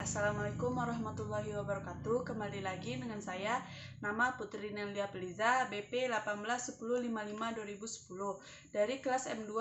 Assalamualaikum warahmatullahi wabarakatuh. Kembali lagi dengan saya, nama Putri Nelia Peliza, BP 181055-2010 dari kelas M2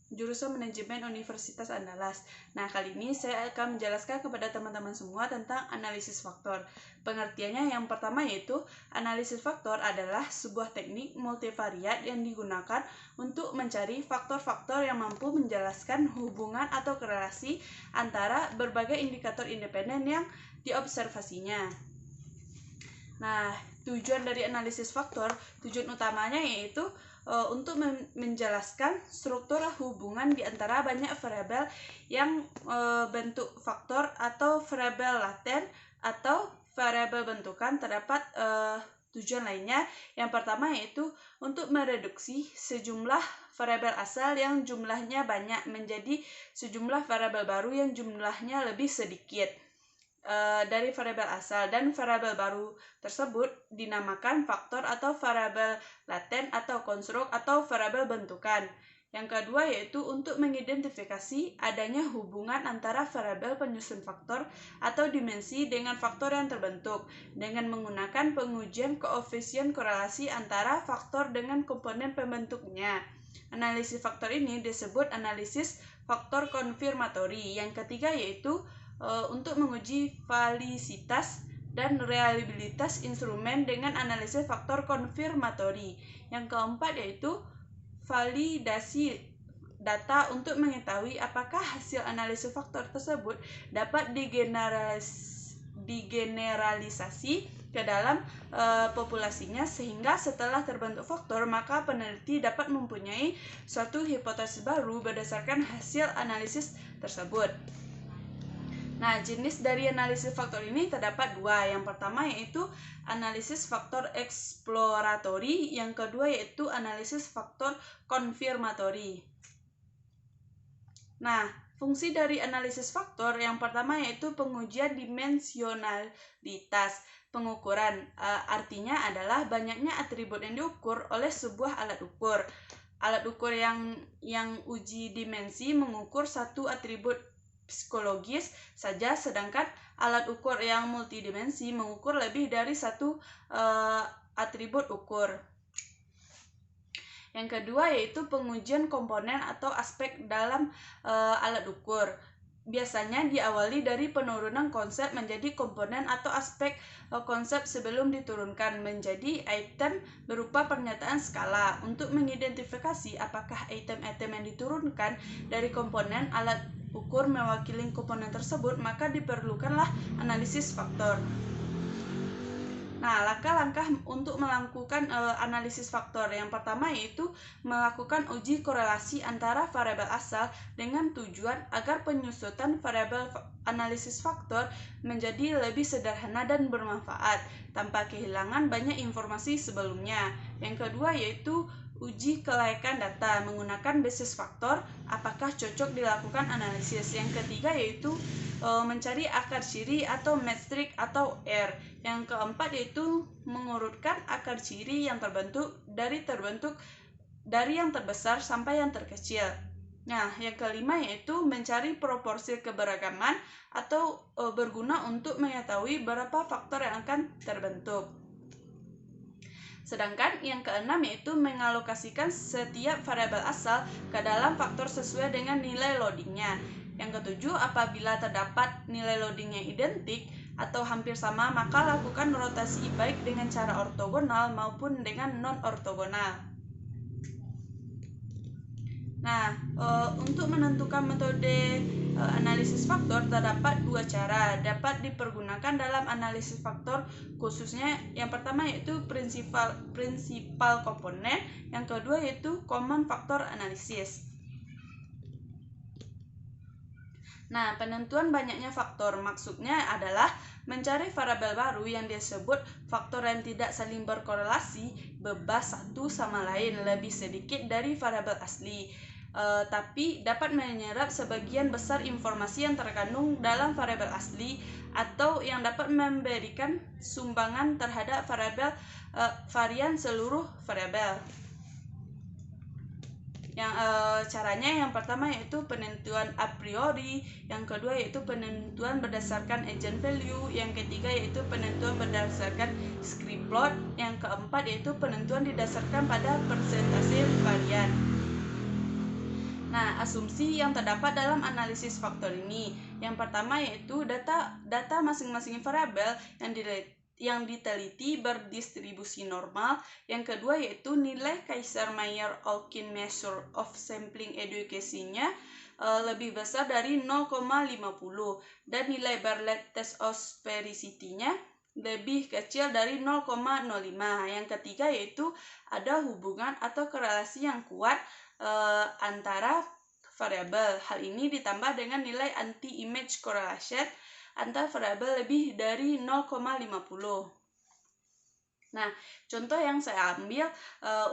jurusan Manajemen Universitas Andalas. Nah, kali ini saya akan menjelaskan kepada teman-teman semua tentang analisis faktor. Pengertiannya yang pertama yaitu analisis faktor adalah sebuah teknik multivariat yang digunakan untuk mencari faktor-faktor yang mampu menjelaskan hubungan atau korelasi antara berbagai indikator independen yang diobservasinya. Nah, tujuan dari analisis faktor, tujuan utamanya yaitu untuk menjelaskan struktur hubungan di antara banyak variabel yang bentuk faktor atau variabel laten atau variabel bentukan. Terdapat tujuan lainnya. Yang pertama yaitu untuk mereduksi sejumlah variabel asal yang jumlahnya banyak menjadi sejumlah variabel baru yang jumlahnya lebih sedikit dari variabel asal, dan variabel baru tersebut dinamakan faktor atau variabel laten atau konstruk atau variabel bentukan. Yang kedua yaitu untuk mengidentifikasi adanya hubungan antara variabel penyusun faktor atau dimensi dengan faktor yang terbentuk dengan menggunakan pengujian koefisien korelasi antara faktor dengan komponen pembentuknya. Analisis faktor ini disebut analisis faktor konfirmatori. Yang ketiga yaitu untuk menguji valisitas dan reliabilitas instrumen dengan analisis faktor konfirmatori. Yang keempat yaitu validasi data untuk mengetahui apakah hasil analisis faktor tersebut dapat digeneralisasi ke dalam populasinya, sehingga setelah terbentuk faktor maka peneliti dapat mempunyai suatu hipotesis baru berdasarkan hasil analisis tersebut. Nah, jenis dari analisis faktor ini terdapat dua. Yang pertama yaitu analisis faktor eksploratori, yang kedua yaitu analisis faktor konfirmatori. Nah, fungsi dari analisis faktor yang pertama yaitu pengujian dimensionalitas. Pengukuran artinya adalah banyaknya atribut yang diukur oleh sebuah alat ukur. Alat ukur yang uji dimensi mengukur satu atribut psikologis saja, sedangkan alat ukur yang multidimensi mengukur lebih dari satu atribut ukur. Yang kedua yaitu pengujian komponen atau aspek dalam alat ukur. Biasanya diawali dari penurunan konsep menjadi komponen atau aspek konsep sebelum diturunkan menjadi item berupa pernyataan skala. Untuk mengidentifikasi apakah item-item yang diturunkan dari komponen alat ukur mewakili komponen tersebut, maka diperlukanlah analisis faktor. Nah, langkah-langkah untuk melakukan analisis faktor yang pertama yaitu melakukan uji korelasi antara variabel asal dengan tujuan agar penyusutan variabel analisis faktor menjadi lebih sederhana dan bermanfaat tanpa kehilangan banyak informasi sebelumnya. Yang kedua yaitu uji kelayakan data menggunakan basis faktor, apakah cocok dilakukan analisis. Yang ketiga yaitu mencari akar ciri atau metrik atau R. Yang keempat yaitu mengurutkan akar ciri yang terbentuk dari yang terbesar sampai yang terkecil. Nah, yang kelima yaitu mencari proporsi keberagaman atau berguna untuk mengetahui berapa faktor yang akan terbentuk. Sedangkan yang keenam yaitu mengalokasikan setiap variabel asal ke dalam faktor sesuai dengan nilai loadingnya. Yang ketujuh, apabila terdapat nilai loadingnya identik atau hampir sama, maka lakukan rotasi baik dengan cara ortogonal maupun dengan non-ortogonal. Nah, untuk menentukan metode analisis faktor terdapat dua cara dapat dipergunakan dalam analisis faktor, khususnya yang pertama yaitu prinsipal komponen, yang kedua yaitu common factor analysis. Nah, penentuan banyaknya faktor maksudnya adalah mencari variabel baru yang disebut faktor yang tidak saling berkorelasi, bebas satu sama lain, lebih sedikit dari variabel asli, tapi dapat menyerap sebagian besar informasi yang terkandung dalam variabel asli, atau yang dapat memberikan sumbangan terhadap varian seluruh variabel. Caranya yang pertama yaitu penentuan a priori, yang kedua yaitu penentuan berdasarkan agent value, yang ketiga yaitu penentuan berdasarkan script plot, yang keempat yaitu penentuan didasarkan pada persentase varian. Nah, asumsi yang terdapat dalam analisis faktor ini, yang pertama yaitu data masing-masing variabel yang diteliti berdistribusi normal. Yang kedua yaitu nilai Kaiser-Meyer-Okin measure of sampling education-nya lebih besar dari 0,50 dan nilai Bartlett test of sphericity-nya lebih kecil dari 0,05. Yang ketiga yaitu ada hubungan atau korelasi yang kuat antara variabel. Hal ini ditambah dengan nilai anti-image correlation antar variabel lebih dari 0,50. Nah, contoh yang saya ambil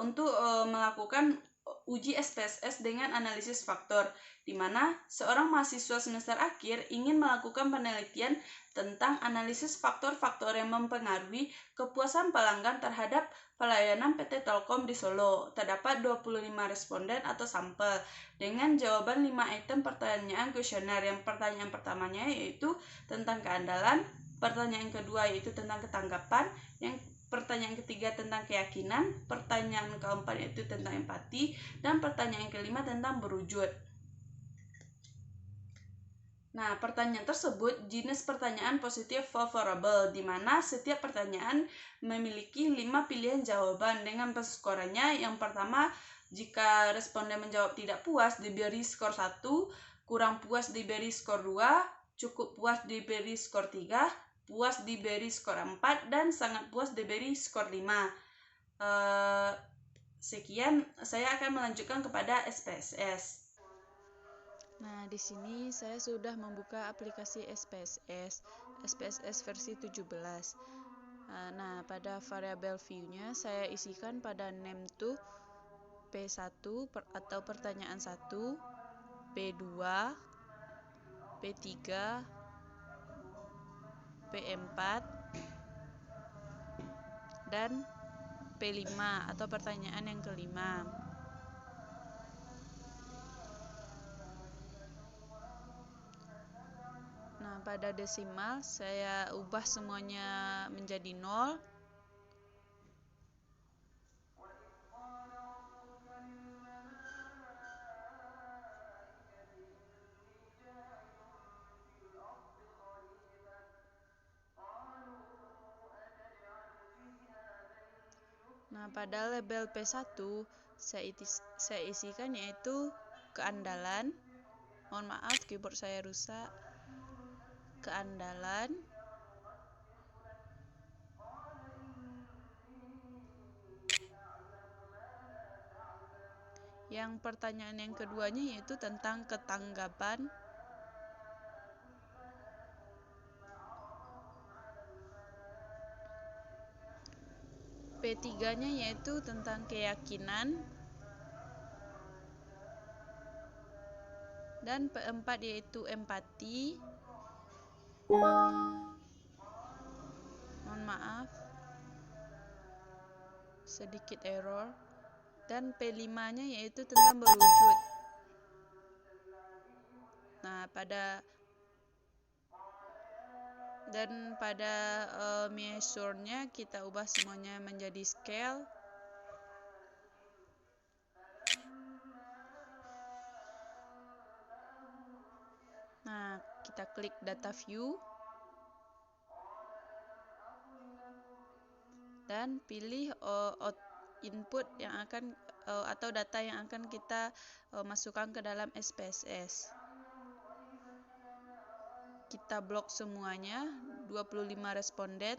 untuk melakukan uji SPSS dengan analisis faktor, di mana seorang mahasiswa semester akhir ingin melakukan penelitian tentang analisis faktor-faktor yang mempengaruhi kepuasan pelanggan terhadap pelayanan PT Telkom di Solo. Terdapat 25 responden atau sampel dengan jawaban 5 item pertanyaan kuesioner. Yang pertanyaan pertamanya yaitu tentang keandalan, pertanyaan kedua yaitu tentang ketanggapan, yang pertanyaan ketiga tentang keyakinan, pertanyaan keempat yaitu tentang empati, dan pertanyaan kelima tentang berwujud. Nah, pertanyaan tersebut jenis pertanyaan positif favorable, di mana setiap pertanyaan memiliki 5 pilihan jawaban dengan penskorannya. Yang pertama, jika responden menjawab tidak puas diberi skor 1, kurang puas diberi skor 2, cukup puas diberi skor 3, puas diberi skor 4, dan sangat puas diberi skor 5. Sekian, saya akan melanjutkan kepada SPSS. Nah, di sini saya sudah membuka aplikasi SPSS versi 17. Nah, pada variabel view-nya saya isikan pada name to P1 atau pertanyaan 1, P2, P3, P4, dan P5 atau pertanyaan yang kelima. Nah, pada desimal saya ubah semuanya menjadi 0. Nah, pada label P1 saya isikan yaitu keandalan. Mohon maaf, keyboard saya rusak. Keandalan, yang pertanyaan yang keduanya yaitu tentang ketanggapan. P3-nya yaitu tentang keyakinan. Dan P4 yaitu empati. Mohon maaf, sedikit error. Dan P5-nya yaitu tentang berwujud. Nah, pada measure-nya kita ubah semuanya menjadi scale. Nah, kita klik data view dan pilih input yang akan atau data yang akan kita masukkan ke dalam SPSS. Kita blok semuanya, 25 responden.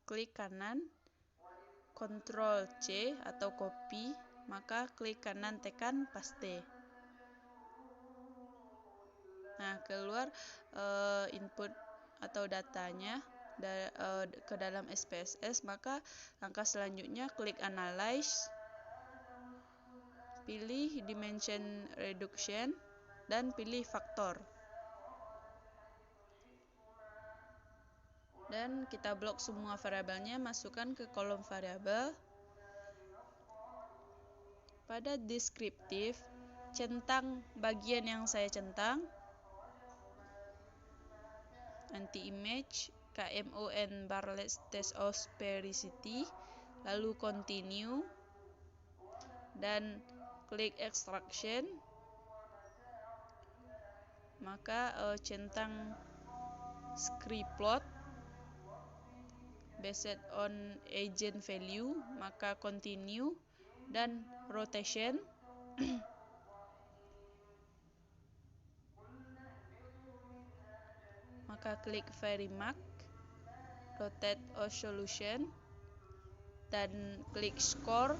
Klik kanan, Ctrl C atau copy, maka klik kanan tekan paste. Nah, keluar input atau datanya ke dalam SPSS, maka langkah selanjutnya klik analyze, pilih dimension reduction, dan pilih faktor. Dan kita blok semua variabelnya, masukkan ke kolom variabel. Pada deskriptif, centang bagian yang saya centang, anti-image, KMON Bartlett's Test of Sphericity, lalu continue, dan klik extraction. Maka centang scriplot based on agent value, maka continue, dan rotation. Maka klik Varimax, rotate or solution, dan klik score,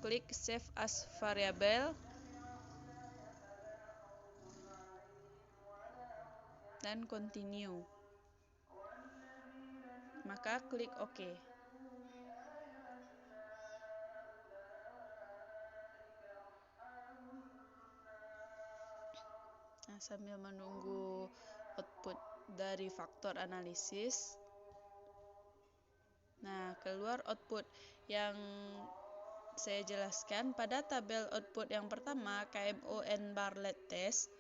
klik save as variable, dan continue. Maka klik OK. Nah, sambil menunggu output dari faktor analisis, nah keluar output yang saya jelaskan pada tabel output yang pertama, KMON Bartlett Test.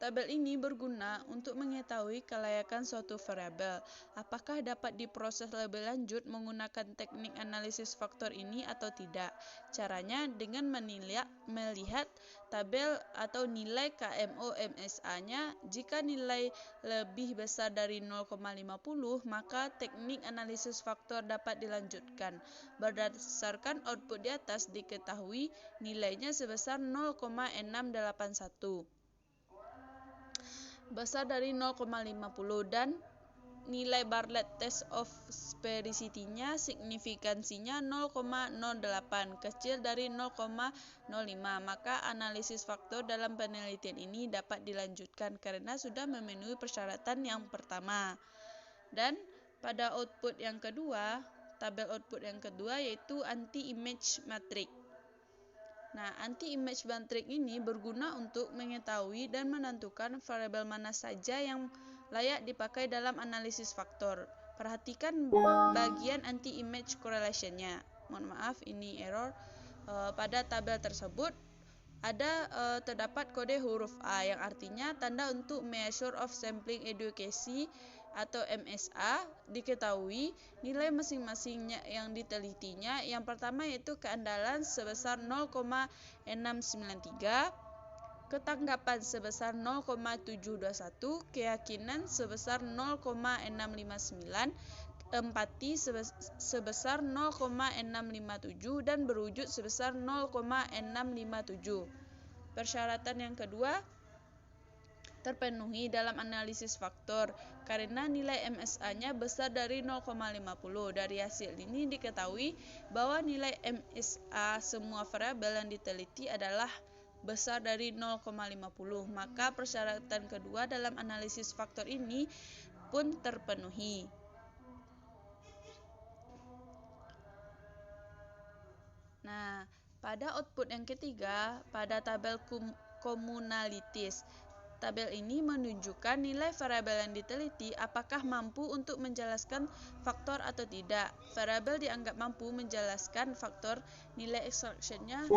Tabel ini berguna untuk mengetahui kelayakan suatu variabel, apakah dapat diproses lebih lanjut menggunakan teknik analisis faktor ini atau tidak. Caranya dengan melihat tabel atau nilai KMO-MSA-nya. Jika nilai lebih besar dari 0,50, maka teknik analisis faktor dapat dilanjutkan. Berdasarkan output di atas diketahui nilainya sebesar 0,681. Besar dari 0,50 dan nilai Bartlett Test of Sphericity-nya signifikansinya 0,08, kecil dari 0,05, maka analisis faktor dalam penelitian ini dapat dilanjutkan karena sudah memenuhi persyaratan yang pertama. Dan pada output yang kedua, tabel output yang kedua yaitu anti-image matrix. Nah, anti-image matrix ini berguna untuk mengetahui dan menentukan variabel mana saja yang layak dipakai dalam analisis faktor. Perhatikan bagian anti-image correlation-nya. Mohon maaf, ini error. Pada tabel tersebut ada terdapat kode huruf A yang artinya tanda untuk Measure of Sampling Adequacy atau MSA. Diketahui nilai masing-masingnya yang ditelitinya. Yang pertama yaitu keandalan sebesar 0,693, ketangkapan sebesar 0,721, keyakinan sebesar 0,659, empati sebesar 0,657, dan berwujud sebesar 0,657. Persyaratan yang kedua terpenuhi dalam analisis faktor karena nilai MSA-nya besar dari 0,50. Dari hasil ini diketahui bahwa nilai MSA semua variabel yang diteliti adalah besar dari 0,50. Maka persyaratan kedua dalam analisis faktor ini pun terpenuhi. Nah, pada output yang ketiga, pada tabel communalities. Tabel ini menunjukkan nilai variabel yang diteliti apakah mampu untuk menjelaskan faktor atau tidak. Variabel dianggap mampu menjelaskan faktor, nilai extraction-nya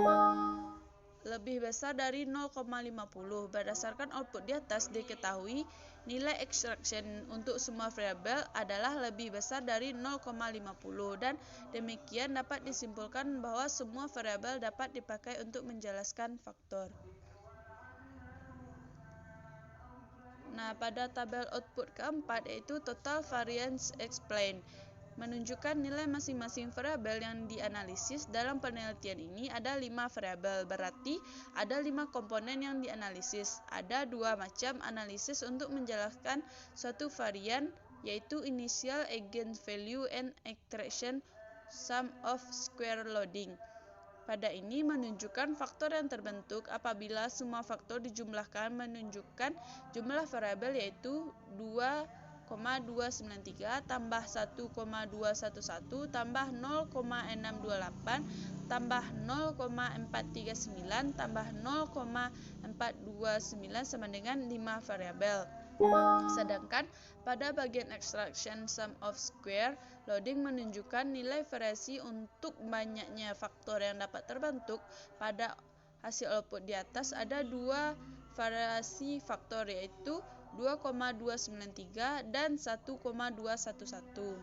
lebih besar dari 0,50. Berdasarkan output di atas diketahui nilai extraction untuk semua variabel adalah lebih besar dari 0,50 dan demikian dapat disimpulkan bahwa semua variabel dapat dipakai untuk menjelaskan faktor. Nah, pada tabel output keempat yaitu total variance explained, menunjukkan nilai masing-masing variabel yang dianalisis. Dalam penelitian ini ada 5 variabel, berarti ada 5 komponen yang dianalisis. Ada 2 macam analisis untuk menjelaskan suatu varian, yaitu initial eigenvalue and extraction sum of square loading. Pada ini menunjukkan faktor yang terbentuk apabila semua faktor dijumlahkan menunjukkan jumlah variabel yaitu 2,293 tambah 1,211 tambah 0,628 tambah 0,439 tambah 0,429 sama dengan 5 variabel. Sedangkan pada bagian extraction sum of square, loading menunjukkan nilai variasi untuk banyaknya faktor yang dapat terbentuk. Pada hasil output di atas ada dua variasi faktor, yaitu 2,293 dan 1,211.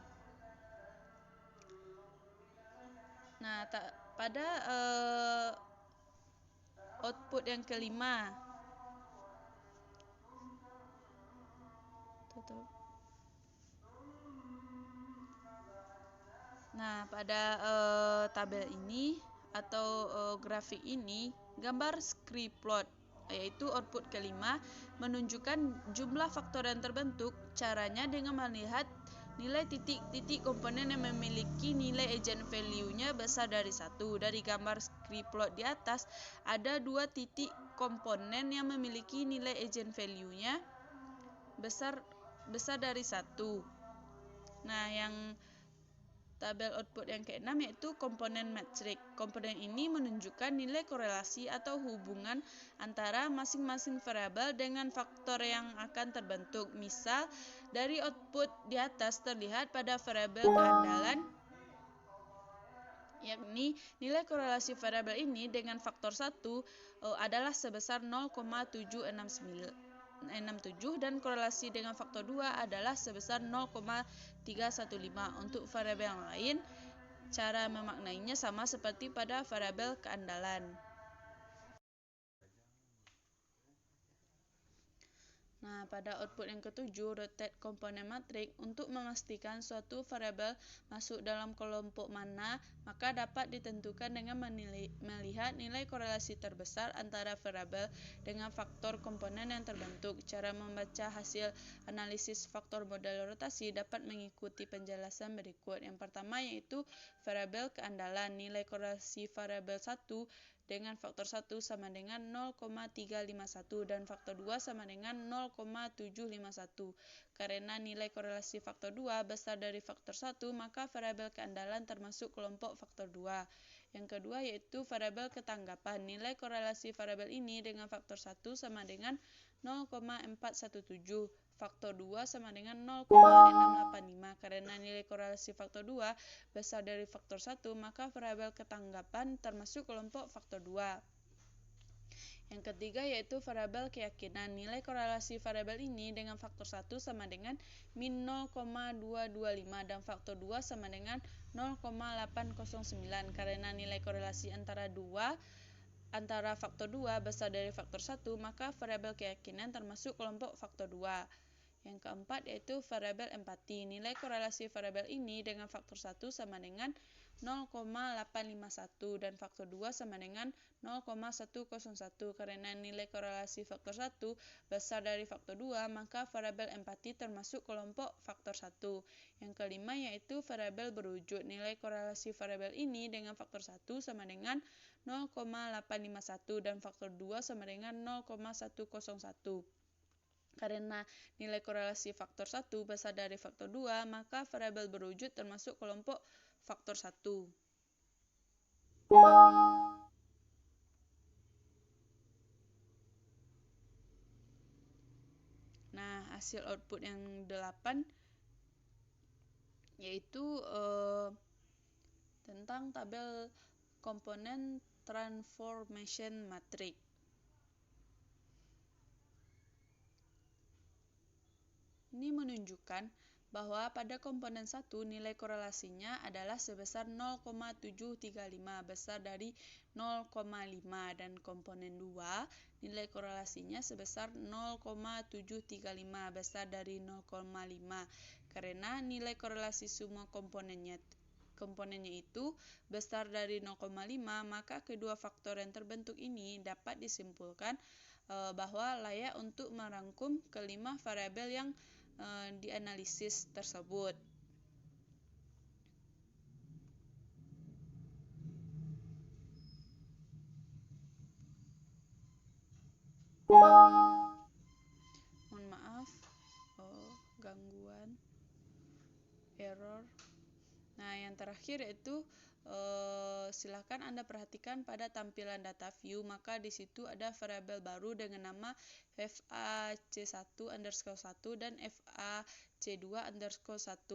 Nah, pada output yang kelima, nah pada tabel ini atau grafik ini gambar scree plot, yaitu output kelima menunjukkan jumlah faktor yang terbentuk. Caranya dengan melihat nilai titik-titik komponen yang memiliki nilai eigenvalue-nya besar dari 1. Dari gambar scree plot di atas ada dua titik komponen yang memiliki nilai eigenvalue-nya besar dari 1. Nah, yang tabel output yang keenam yaitu komponen metrik. Komponen ini menunjukkan nilai korelasi atau hubungan antara masing-masing variabel dengan faktor yang akan terbentuk. Misal, dari output di atas terlihat pada variabel keandalan, yakni nilai korelasi variabel ini dengan faktor 1 adalah sebesar 0,767 dan korelasi dengan faktor 2 adalah sebesar 0,315. Untuk variabel yang lain, cara memaknainya sama seperti pada variabel keandalan. Nah, pada output yang ketujuh, rotate komponen matrik. Untuk memastikan suatu variabel masuk dalam kelompok mana, maka dapat ditentukan dengan melihat nilai korelasi terbesar antara variabel dengan faktor komponen yang terbentuk. Cara membaca hasil analisis faktor model rotasi dapat mengikuti penjelasan berikut. Yang pertama yaitu variabel keandalan. Nilai korelasi variabel 1 dengan faktor 1 sama dengan 0,351 dan faktor 2 sama dengan 0,751. Karena nilai korelasi faktor 2 besar dari faktor 1, maka variabel keandalan termasuk kelompok faktor 2. Yang kedua yaitu variabel ketanggapan. Nilai korelasi variabel ini dengan faktor 1 sama dengan 0,417. Faktor 2 sama dengan 0,685. Karena nilai korelasi faktor 2 besar dari faktor 1, maka variabel ketanggapan termasuk kelompok faktor 2. Yang ketiga yaitu variabel keyakinan. Nilai korelasi variabel ini dengan faktor 1 sama dengan min 0,225 dan faktor 2 sama dengan 0,809. Karena nilai korelasi antara faktor 2 besar dari faktor 1, maka variabel keyakinan termasuk kelompok faktor 2. Yang keempat yaitu variabel empati. Nilai korelasi variabel ini dengan faktor 1 sama dengan 0,851 dan faktor 2 sama dengan 0,101. Karena nilai korelasi faktor 1 besar dari faktor 2, maka variabel empati termasuk kelompok faktor 1. Yang kelima yaitu variabel berwujud. Nilai korelasi variabel ini dengan faktor 1 sama dengan 0,851 dan faktor 2 sama dengan 0,101. Karena nilai korelasi faktor 1 besar dari faktor 2, maka variabel berwujud termasuk kelompok faktor 1. Nah, hasil output yang 8 yaitu tentang tabel komponen transformation matrix. Ini menunjukkan bahwa pada komponen 1 nilai korelasinya adalah sebesar 0,735 besar dari 0,5 dan komponen 2 nilai korelasinya sebesar 0,735 besar dari 0,5. Karena nilai korelasi semua komponennya itu besar dari 0,5, maka kedua faktor yang terbentuk ini dapat disimpulkan bahwa layak untuk merangkum kelima variabel yang dianalisis tersebut. Mohon maaf gangguan error. Nah, yang terakhir yaitu silakan Anda perhatikan pada tampilan data view, maka di situ ada variabel baru dengan nama FAC1_1 dan FAC2_1.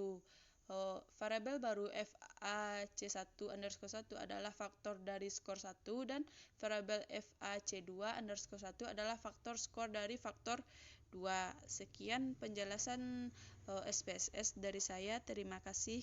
Variabel baru FAC1_1 adalah faktor dari skor 1 dan variabel FAC2_1 adalah faktor skor dari faktor 2. Sekian penjelasan SPSS dari saya. Terima kasih.